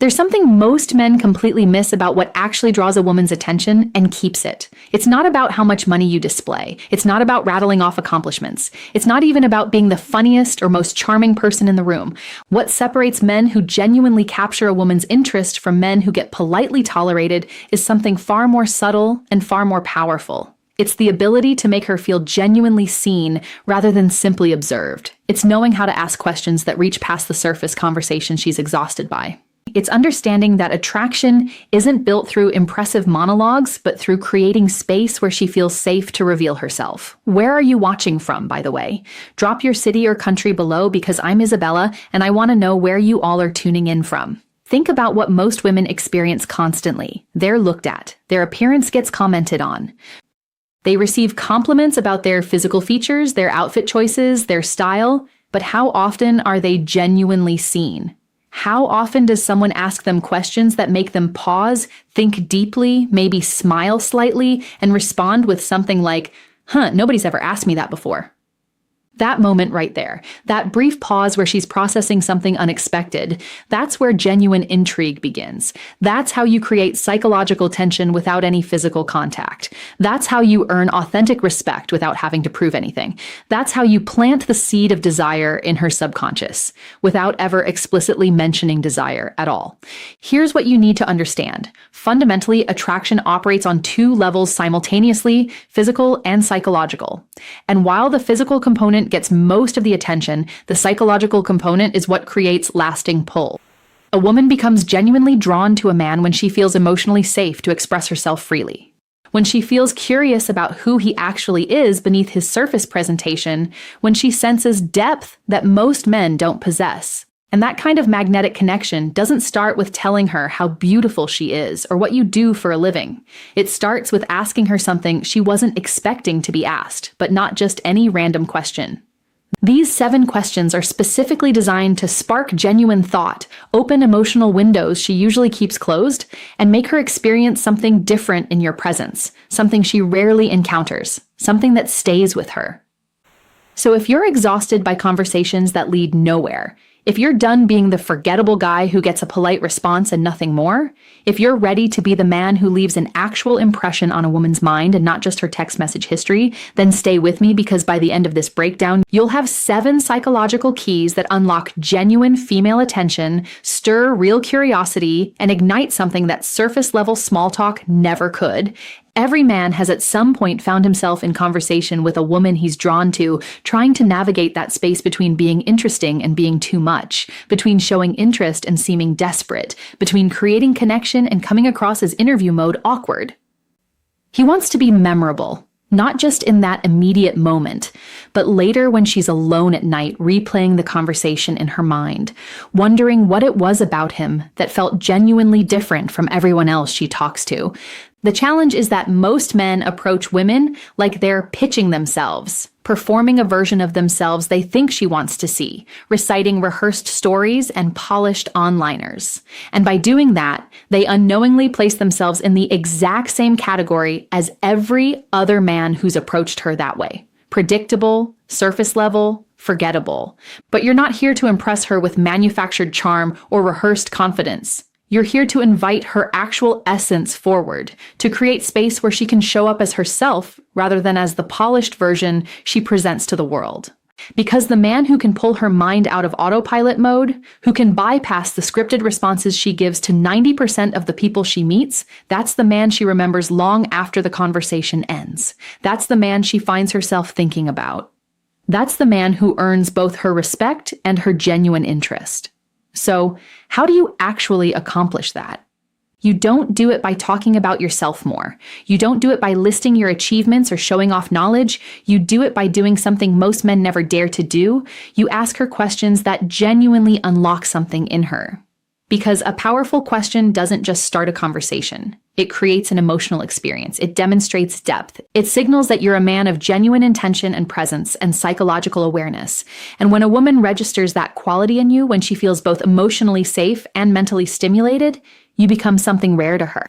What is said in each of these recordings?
There's something most men completely miss about what actually draws a woman's attention and keeps it. It's not about how much money you display. It's not about rattling off accomplishments. It's not even about being the funniest or most charming person in the room. What separates men who genuinely capture a woman's interest from men who get politely tolerated is something far more subtle and far more powerful. It's the ability to make her feel genuinely seen rather than simply observed. It's knowing how to ask questions that reach past the surface conversation she's exhausted by. It's understanding that attraction isn't built through impressive monologues, but through creating space where she feels safe to reveal herself. Where are you watching from, by the way? Drop your city or country below because I'm Isabella, and I want to know where you all are tuning in from. Think about what most women experience constantly. They're looked at. Their appearance gets commented on. They receive compliments about their physical features, their outfit choices, their style, but how often are they genuinely seen? How often does someone ask them questions that make them pause, think deeply, maybe smile slightly, and respond with something like, nobody's ever asked me that before? That moment right there, that brief pause where she's processing something unexpected, that's where genuine intrigue begins. That's how you create psychological tension without any physical contact. That's how you earn authentic respect without having to prove anything. That's how you plant the seed of desire in her subconscious, without ever explicitly mentioning desire at all. Here's what you need to understand. Fundamentally, attraction operates on two levels simultaneously, physical and psychological. And while the physical component gets most of the attention, the psychological component is what creates lasting pull. A woman becomes genuinely drawn to a man when she feels emotionally safe to express herself freely. When she feels curious about who he actually is beneath his surface presentation, when she senses depth that most men don't possess. And that kind of magnetic connection doesn't start with telling her how beautiful she is or what you do for a living. It starts with asking her something she wasn't expecting to be asked, but not just any random question. These 7 questions are specifically designed to spark genuine thought, open emotional windows she usually keeps closed, and make her experience something different in your presence, something she rarely encounters, something that stays with her. So if you're exhausted by conversations that lead nowhere, if you're done being the forgettable guy who gets a polite response and nothing more, if you're ready to be the man who leaves an actual impression on a woman's mind and not just her text message history, then stay with me because by the end of this breakdown, you'll have 7 psychological keys that unlock genuine female attention, stir real curiosity, and ignite something that surface-level small talk never could. Every man has at some point found himself in conversation with a woman he's drawn to, trying to navigate that space between being interesting and being too much, between showing interest and seeming desperate, between creating connection and coming across as interview mode awkward. He wants to be memorable, not just in that immediate moment, but later when she's alone at night replaying the conversation in her mind, wondering what it was about him that felt genuinely different from everyone else she talks to. The challenge is that most men approach women like they're pitching themselves, performing a version of themselves they think she wants to see, reciting rehearsed stories and polished one-liners. And by doing that, they unknowingly place themselves in the exact same category as every other man who's approached her that way. Predictable, surface level, forgettable. But you're not here to impress her with manufactured charm or rehearsed confidence. You're here to invite her actual essence forward, to create space where she can show up as herself rather than as the polished version she presents to the world. Because the man who can pull her mind out of autopilot mode, who can bypass the scripted responses she gives to 90% of the people she meets, that's the man she remembers long after the conversation ends. That's the man she finds herself thinking about. That's the man who earns both her respect and her genuine interest. So, how do you actually accomplish that? You don't do it by talking about yourself more. You don't do it by listing your achievements or showing off knowledge. You do it by doing something most men never dare to do. You ask her questions that genuinely unlock something in her. Because a powerful question doesn't just start a conversation. It creates an emotional experience. It demonstrates depth. It signals that you're a man of genuine intention and presence and psychological awareness. And when a woman registers that quality in you, when she feels both emotionally safe and mentally stimulated, you become something rare to her.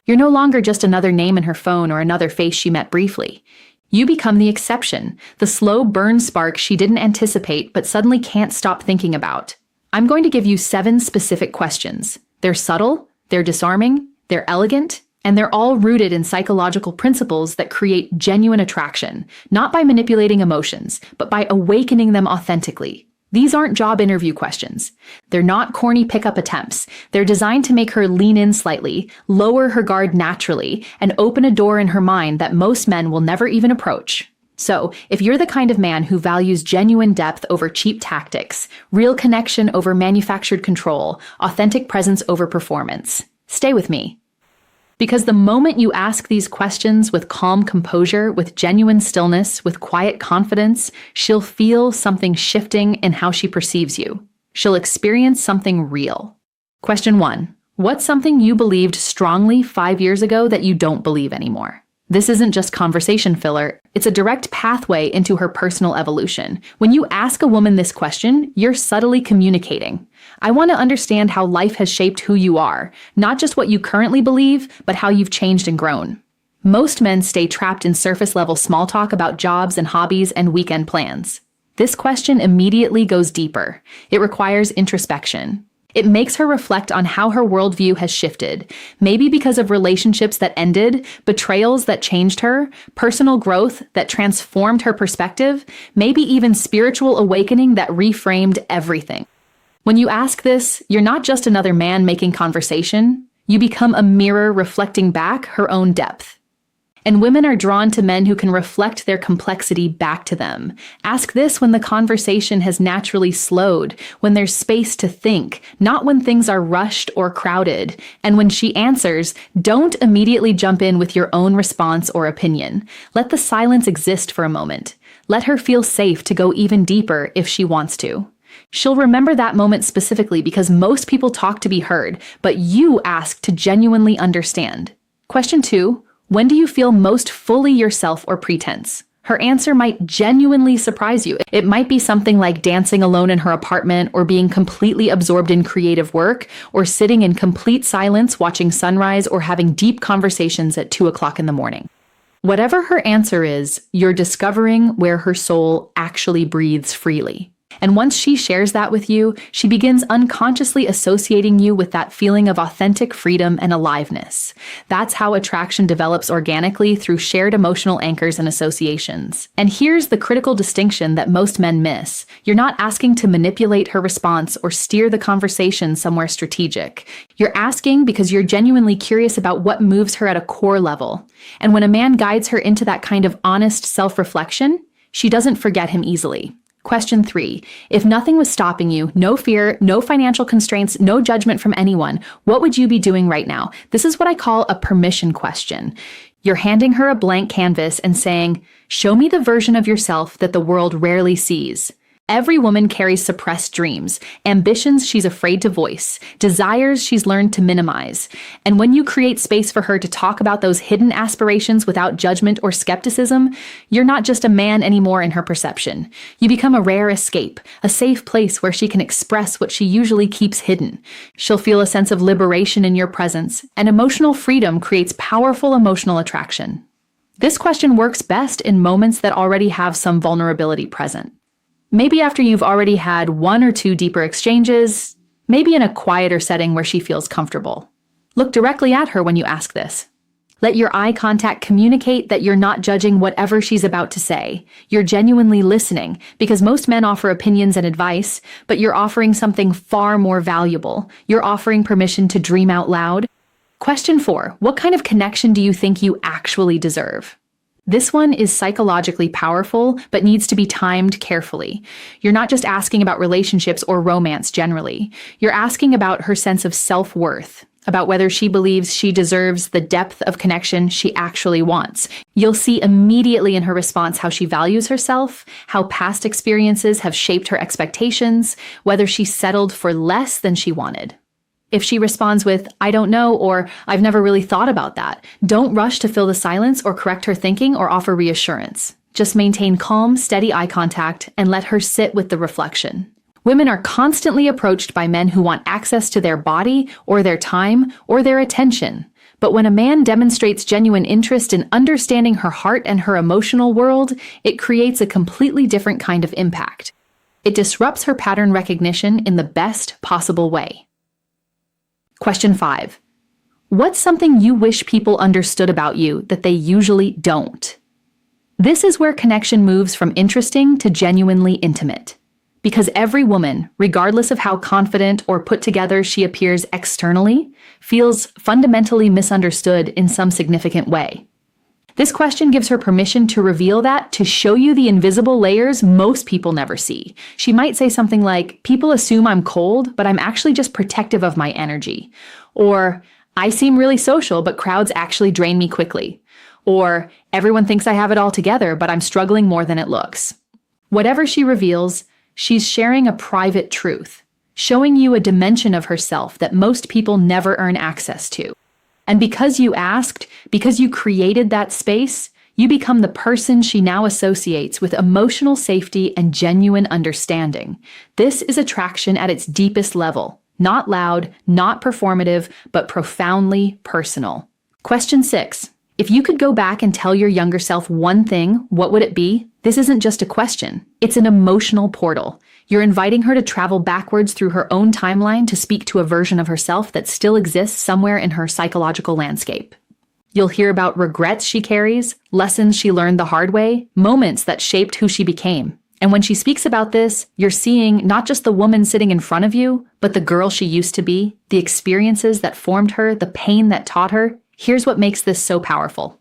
You're no longer just another name in her phone or another face she met briefly. You become the exception, the slow burn spark she didn't anticipate but suddenly can't stop thinking about. I'm going to give you 7 specific questions. They're subtle, they're disarming, they're elegant, and they're all rooted in psychological principles that create genuine attraction, not by manipulating emotions, but by awakening them authentically. These aren't job interview questions. They're not corny pickup attempts. They're designed to make her lean in slightly, lower her guard naturally, and open a door in her mind that most men will never even approach. So, if you're the kind of man who values genuine depth over cheap tactics, real connection over manufactured control, authentic presence over performance, stay with me. Because the moment you ask these questions with calm composure, with genuine stillness, with quiet confidence, she'll feel something shifting in how she perceives you. She'll experience something real. Question 1. What's something you believed strongly 5 years ago that you don't believe anymore? This isn't just conversation filler, it's a direct pathway into her personal evolution. When you ask a woman this question, you're subtly communicating. I want to understand how life has shaped who you are, not just what you currently believe, but how you've changed and grown. Most men stay trapped in surface-level small talk about jobs and hobbies and weekend plans. This question immediately goes deeper. It requires introspection. It makes her reflect on how her worldview has shifted, maybe because of relationships that ended, betrayals that changed her, personal growth that transformed her perspective, maybe even spiritual awakening that reframed everything. When you ask this, you're not just another man making conversation, you become a mirror reflecting back her own depth. And women are drawn to men who can reflect their complexity back to them. Ask this when the conversation has naturally slowed, when there's space to think, not when things are rushed or crowded. And when she answers, don't immediately jump in with your own response or opinion. Let the silence exist for a moment. Let her feel safe to go even deeper if she wants to. She'll remember that moment specifically because most people talk to be heard, but you ask to genuinely understand. Question 2. When do you feel most fully yourself or pretense? Her answer might genuinely surprise you. It might be something like dancing alone in her apartment, or being completely absorbed in creative work, or sitting in complete silence watching sunrise, or having deep conversations at 2 o'clock in the morning. Whatever her answer is, you're discovering where her soul actually breathes freely. And once she shares that with you, she begins unconsciously associating you with that feeling of authentic freedom and aliveness. That's how attraction develops organically, through shared emotional anchors and associations. And here's the critical distinction that most men miss. You're not asking to manipulate her response or steer the conversation somewhere strategic. You're asking because you're genuinely curious about what moves her at a core level. And when a man guides her into that kind of honest self-reflection, she doesn't forget him easily. Question 3. If nothing was stopping you, no fear, no financial constraints, no judgment from anyone, what would you be doing right now? This is what I call a permission question. You're handing her a blank canvas and saying, show me the version of yourself that the world rarely sees. Every woman carries suppressed dreams, ambitions she's afraid to voice, desires she's learned to minimize. And when you create space for her to talk about those hidden aspirations without judgment or skepticism, you're not just a man anymore in her perception. You become a rare escape, a safe place where she can express what she usually keeps hidden. She'll feel a sense of liberation in your presence, and emotional freedom creates powerful emotional attraction. This question works best in moments that already have some vulnerability present. Maybe after you've already had 1 or 2 deeper exchanges, maybe in a quieter setting where she feels comfortable. Look directly at her when you ask this. Let your eye contact communicate that you're not judging whatever she's about to say. You're genuinely listening, because most men offer opinions and advice, but you're offering something far more valuable. You're offering permission to dream out loud. Question 4. What kind of connection do you think you actually deserve? This one is psychologically powerful, but needs to be timed carefully. You're not just asking about relationships or romance generally. You're asking about her sense of self-worth, about whether she believes she deserves the depth of connection she actually wants. You'll see immediately in her response how she values herself, how past experiences have shaped her expectations, whether she settled for less than she wanted. If she responds with, I don't know, or I've never really thought about that, don't rush to fill the silence or correct her thinking or offer reassurance. Just maintain calm, steady eye contact and let her sit with the reflection. Women are constantly approached by men who want access to their body or their time or their attention. But when a man demonstrates genuine interest in understanding her heart and her emotional world, it creates a completely different kind of impact. It disrupts her pattern recognition in the best possible way. Question 5. What's something you wish people understood about you that they usually don't? This is where connection moves from interesting to genuinely intimate. Because every woman, regardless of how confident or put together she appears externally, feels fundamentally misunderstood in some significant way. This question gives her permission to reveal that, to show you the invisible layers most people never see. She might say something like, "People assume I'm cold, but I'm actually just protective of my energy." Or, "I seem really social, but crowds actually drain me quickly." Or, "Everyone thinks I have it all together, but I'm struggling more than it looks." Whatever she reveals, she's sharing a private truth, showing you a dimension of herself that most people never earn access to. And because you asked, because you created that space, you become the person she now associates with emotional safety and genuine understanding. This is attraction at its deepest level. Not loud, not performative, but profoundly personal. Question 6. If you could go back and tell your younger self one thing, what would it be? This isn't just a question. It's an emotional portal. You're inviting her to travel backwards through her own timeline to speak to a version of herself that still exists somewhere in her psychological landscape. You'll hear about regrets she carries, lessons she learned the hard way, moments that shaped who she became. And when she speaks about this, you're seeing not just the woman sitting in front of you, but the girl she used to be, the experiences that formed her, the pain that taught her. Here's what makes this so powerful.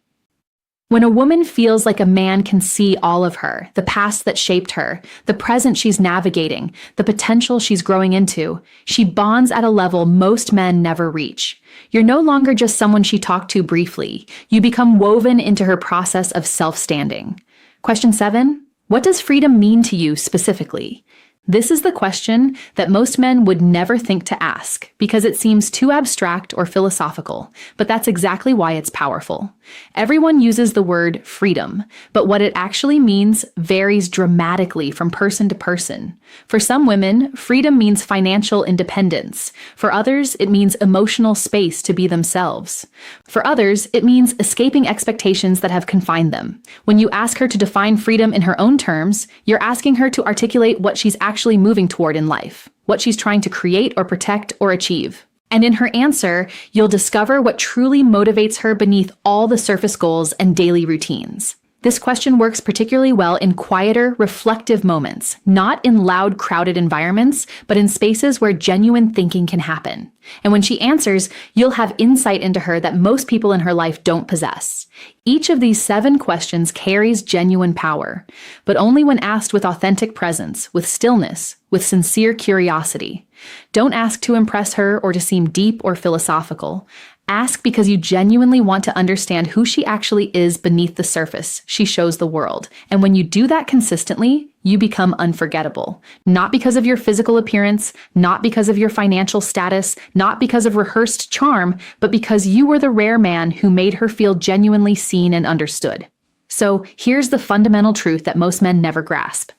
When a woman feels like a man can see all of her, the past that shaped her, the present she's navigating, the potential she's growing into, she bonds at a level most men never reach. You're no longer just someone she talked to briefly. You become woven into her process of self-standing. Question 7. What does freedom mean to you specifically? This is the question that most men would never think to ask because it seems too abstract or philosophical, but that's exactly why it's powerful. Everyone uses the word freedom, but what it actually means varies dramatically from person to person. For some women, freedom means financial independence. For others, it means emotional space to be themselves. For others, it means escaping expectations that have confined them. When you ask her to define freedom in her own terms, you're asking her to articulate what she's actually moving toward in life, what she's trying to create or protect or achieve. And in her answer, you'll discover what truly motivates her beneath all the surface goals and daily routines. This question works particularly well in quieter, reflective moments, not in loud, crowded environments, but in spaces where genuine thinking can happen. And when she answers, you'll have insight into her that most people in her life don't possess. Each of these 7 questions carries genuine power, but only when asked with authentic presence, with stillness, with sincere curiosity. Don't ask to impress her or to seem deep or philosophical. Ask because you genuinely want to understand who she actually is beneath the surface she shows the world. And when you do that consistently, you become unforgettable. Not because of your physical appearance, not because of your financial status, not because of rehearsed charm, but because you were the rare man who made her feel genuinely seen and understood. So here's the fundamental truth that most men never grasp.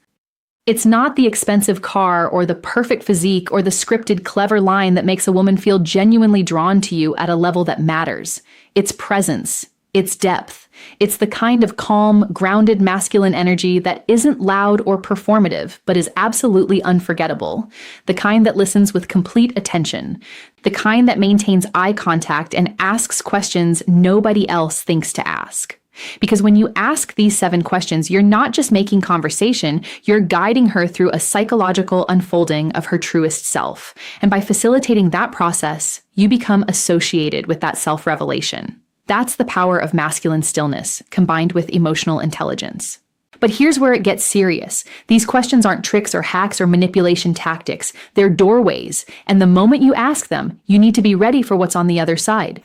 It's not the expensive car or the perfect physique or the scripted clever line that makes a woman feel genuinely drawn to you at a level that matters. It's presence. It's depth. It's the kind of calm, grounded masculine energy that isn't loud or performative, but is absolutely unforgettable. The kind that listens with complete attention. The kind that maintains eye contact and asks questions nobody else thinks to ask. Because when you ask these 7 questions, you're not just making conversation, you're guiding her through a psychological unfolding of her truest self. And by facilitating that process, you become associated with that self-revelation. That's the power of masculine stillness, combined with emotional intelligence. But here's where it gets serious. These questions aren't tricks or hacks or manipulation tactics. They're doorways. And the moment you ask them, you need to be ready for what's on the other side.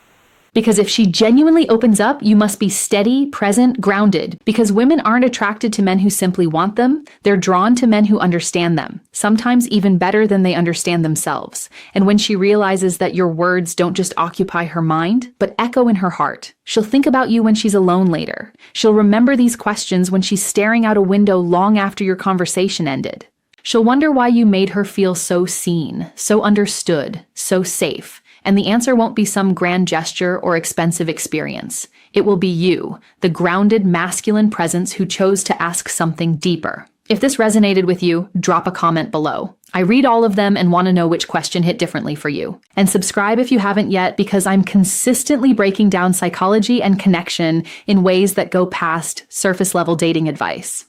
Because if she genuinely opens up, you must be steady, present, grounded. Because women aren't attracted to men who simply want them. They're drawn to men who understand them, sometimes even better than they understand themselves. And when she realizes that your words don't just occupy her mind, but echo in her heart, she'll think about you when she's alone later. She'll remember these questions when she's staring out a window long after your conversation ended. She'll wonder why you made her feel so seen, so understood, so safe. And the answer won't be some grand gesture or expensive experience. It will be you, the grounded masculine presence who chose to ask something deeper. If this resonated with you, drop a comment below. I read all of them and want to know which question hit differently for you. And subscribe if you haven't yet, because I'm consistently breaking down psychology and connection in ways that go past surface level dating advice.